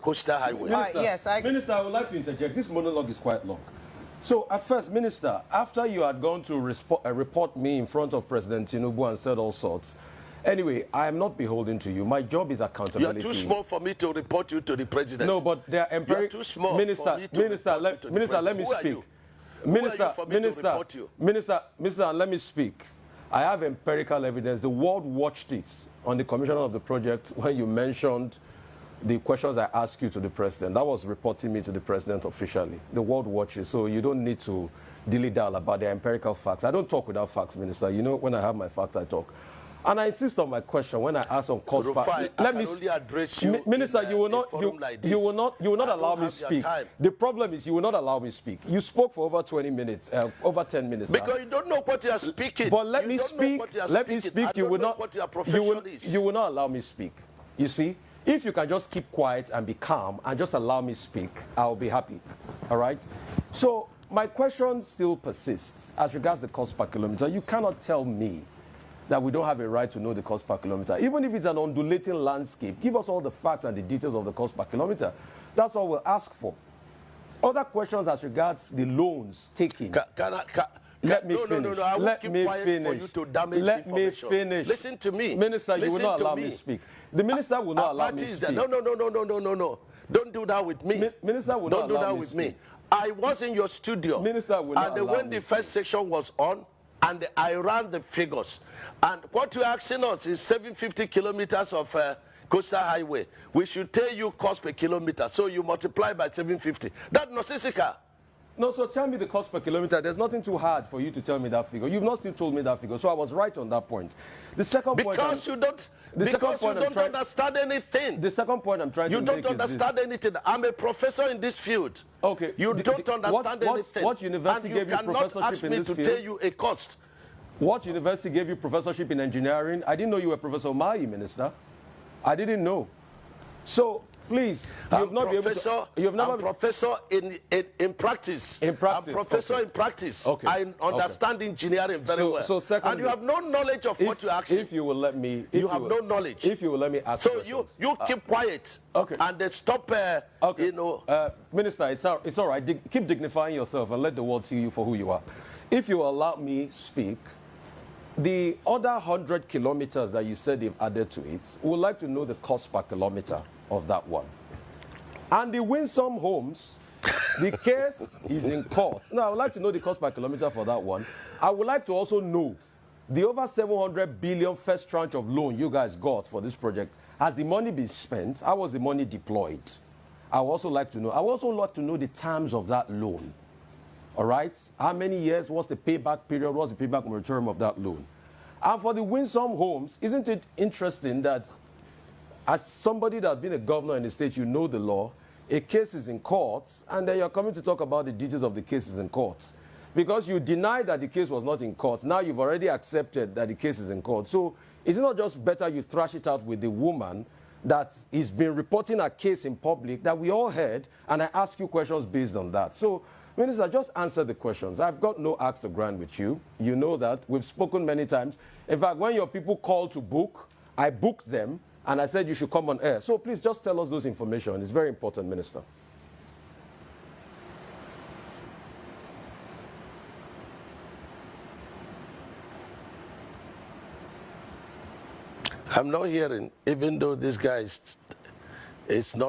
coastal highway. Minister, yes, Minister, I would like to interject. This monologue is quite long. So, at first, Minister, after you had gone to report me in front of President Tinubu and said all sorts, anyway, I am not beholden to you. My job is accountability. You're too small for me to report you to the president. No, but they are You're too small Minister, for me to Minister, report you to the Minister, let me president. speak. Minister, let me speak. I have empirical evidence. The world watched it on the commission of the project when you mentioned the questions I asked you to the president. That was reporting me to the president officially. The world watches, so you don't need to dilly-dally about the empirical facts. I don't talk without facts, Minister. You know, when I have my facts, I talk. And I insist on my question when I ask on cost. Let me only address you. Minister, you will not allow me speak. The problem is you will not allow me speak. You spoke for over 20 minutes, over 10 minutes. Because you don't know what you are speaking. But let me speak. Let me speak. You will not. What your profession is. You will not allow me speak. You see, if you can just keep quiet and be calm and just allow me speak, I'll be happy. All right. So my question still persists as regards the cost per kilometer. You cannot tell me that we don't have a right to know the cost per kilometer. Even if it's an undulating landscape, give us all the facts and the details of the cost per kilometer. That's all we'll ask for. Other questions as regards the loans taken. Let me finish. No, I won't keep quiet for you to damage information. Let me finish. Listen to me. Minister, you will not allow me speak. The minister will not allow me speak. No. Don't do that with me. Minister will not allow me speak. I was in your studio. Minister will not allow me. And when the first section was on, and I ran the figures. And what you're asking us is 750 kilometers of coastal highway. We should tell you cost per kilometer. So you multiply by 750. That's nonsensical. No, so tell me the cost per kilometer. There's nothing too hard for you to tell me that figure. You've not still told me that figure. So I was right on that point. The second point... Because you don't understand anything. The second point I'm trying to make is You don't understand anything. I'm a professor in this field. Okay. You don't understand anything. What university gave you professorship in this field? And you cannot ask me to tell you a cost. What university gave you professorship in engineering? I didn't know you were Professor Umahi, Minister. I didn't know. So... Please, I'm professor in practice. In practice. I'm professor in practice. Okay. I understand engineering very well. So secondly, and you have no knowledge of what you're asking. If you will let me... You have no knowledge. If you will let me ask So questions. you keep quiet. Okay. And then stop, okay. you know... Minister, it's all right. Keep dignifying yourself and let the world see you for who you are. If you allow me speak, the other 100 kilometers that you said they've added to it, we would like to know the cost per kilometer of that one. And the Winsome Homes, the case is in court. Now, I would like to know the cost per kilometer for that one. I would like to also know the over 700 billion first tranche of loan you guys got for this project. Has the money been spent? How was the money deployed? I would also like to know. I would also like to know the terms of that loan. All right? How many years? What's the payback period? What's the payback moratorium of that loan? And for the Winsome Homes, isn't it interesting that as somebody that's been a governor in the state, you know the law, a case is in court, and then you're coming to talk about the details of the cases in court. Because you denied that the case was not in court. Now you've already accepted that the case is in court. So is it not just better you thrash it out with the woman that has been reporting a case in public that we all heard, and I ask you questions based on that? So, Minister, just answer the questions. I've got no axe to grind with you. You know that. We've spoken many times. In fact, when your people call to book, I booked them, and I said you should come on air. So please just tell us those information. It's very important, Minister. I'm not hearing, even though this guy is not.